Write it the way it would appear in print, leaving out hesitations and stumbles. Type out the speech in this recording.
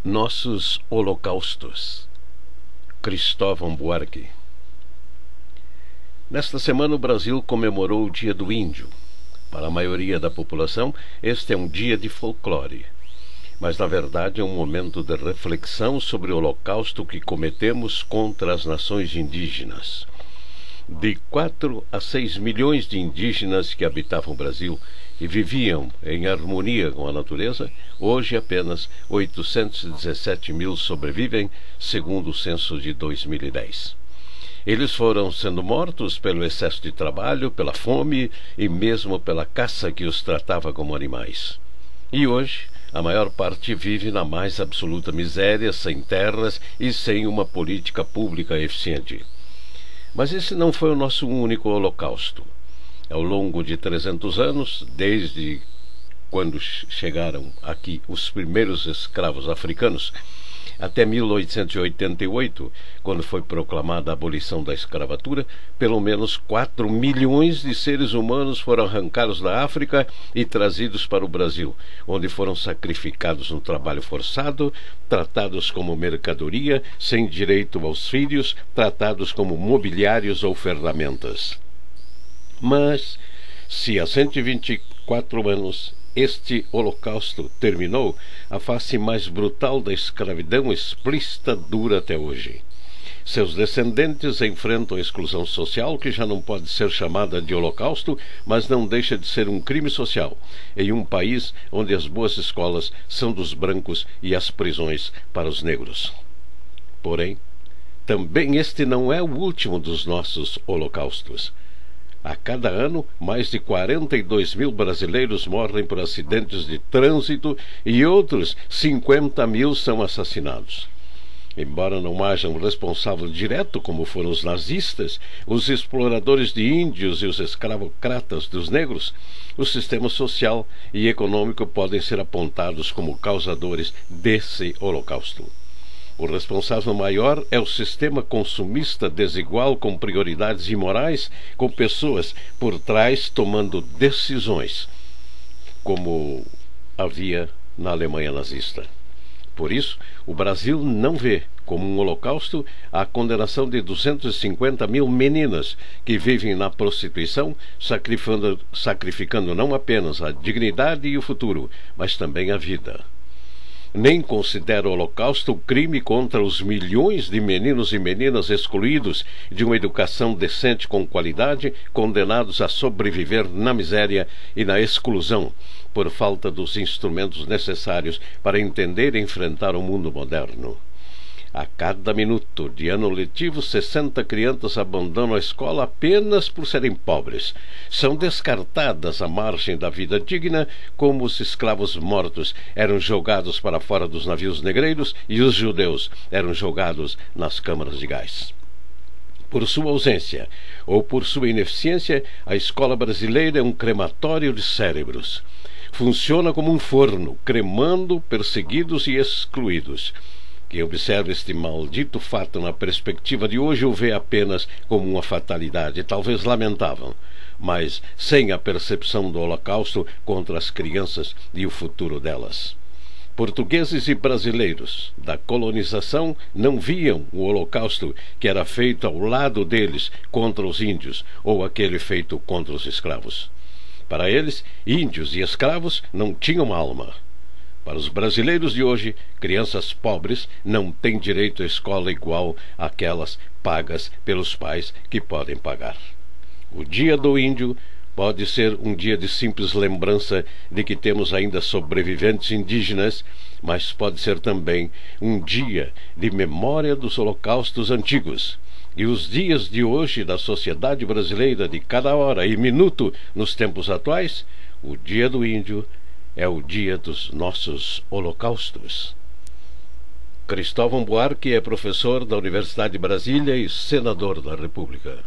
Nossos Holocaustos. Cristóvão Buarque. Nesta semana o Brasil comemorou o Dia do Índio. Para a maioria da população, este é um dia de folclore. Mas, na verdade, é um momento de reflexão sobre o holocausto que cometemos contra as nações indígenas. De 4 a 6 milhões de indígenas que habitavam o Brasil e viviam em harmonia com a natureza, hoje apenas 817 mil sobrevivem, segundo o censo de 2010. Eles foram sendo mortos pelo excesso de trabalho, pela fome e mesmo pela caça que os tratava como animais. E hoje, a maior parte vive na mais absoluta miséria, sem terras e sem uma política pública eficiente. Mas esse não foi o nosso único holocausto. Ao longo de 300 anos, desde quando chegaram aqui os primeiros escravos africanos, até 1888, quando foi proclamada a abolição da escravatura, pelo menos 4 milhões de seres humanos foram arrancados da África e trazidos para o Brasil, onde foram sacrificados no trabalho forçado, tratados como mercadoria, sem direito aos filhos, tratados como mobiliários ou ferramentas. Mas, se há 124 anos este holocausto terminou, a face mais brutal da escravidão explícita dura até hoje. Seus descendentes enfrentam a exclusão social, que já não pode ser chamada de holocausto, mas não deixa de ser um crime social, em um país onde as boas escolas são dos brancos e as prisões para os negros. Porém, também este não é o último dos nossos holocaustos. A cada ano, mais de 42 mil brasileiros morrem por acidentes de trânsito e outros 50 mil são assassinados. Embora não haja um responsável direto, como foram os nazistas, os exploradores de índios e os escravocratas dos negros, o sistema social e econômico podem ser apontados como causadores desse holocausto. O responsável maior é o sistema consumista desigual, com prioridades imorais, com pessoas por trás tomando decisões, como havia na Alemanha nazista. Por isso, o Brasil não vê como um holocausto a condenação de 250 mil meninas que vivem na prostituição, sacrificando não apenas a dignidade e o futuro, mas também a vida. Nem considera o holocausto o crime contra os milhões de meninos e meninas excluídos de uma educação decente com qualidade, condenados a sobreviver na miséria e na exclusão, por falta dos instrumentos necessários para entender e enfrentar o mundo moderno. A cada minuto de ano letivo, 60 crianças abandonam a escola apenas por serem pobres. São descartadas à margem da vida digna, como os escravos mortos eram jogados para fora dos navios negreiros e os judeus eram jogados nas câmaras de gás. Por sua ausência ou por sua ineficiência, a escola brasileira é um crematório de cérebros. Funciona como um forno, cremando perseguidos e excluídos. Quem observa este maldito fato na perspectiva de hoje o vê apenas como uma fatalidade, talvez lamentável, mas sem a percepção do holocausto contra as crianças e o futuro delas. Portugueses e brasileiros da colonização não viam o holocausto que era feito ao lado deles contra os índios ou aquele feito contra os escravos. Para eles, índios e escravos não tinham alma. Para os brasileiros de hoje, crianças pobres não têm direito à escola igual àquelas pagas pelos pais que podem pagar. O Dia do Índio pode ser um dia de simples lembrança de que temos ainda sobreviventes indígenas, mas pode ser também um dia de memória dos holocaustos antigos. E os dias de hoje da sociedade brasileira, de cada hora e minuto nos tempos atuais, o Dia do Índio é o dia dos nossos holocaustos. Cristóvão Buarque é professor da Universidade de Brasília e senador da República.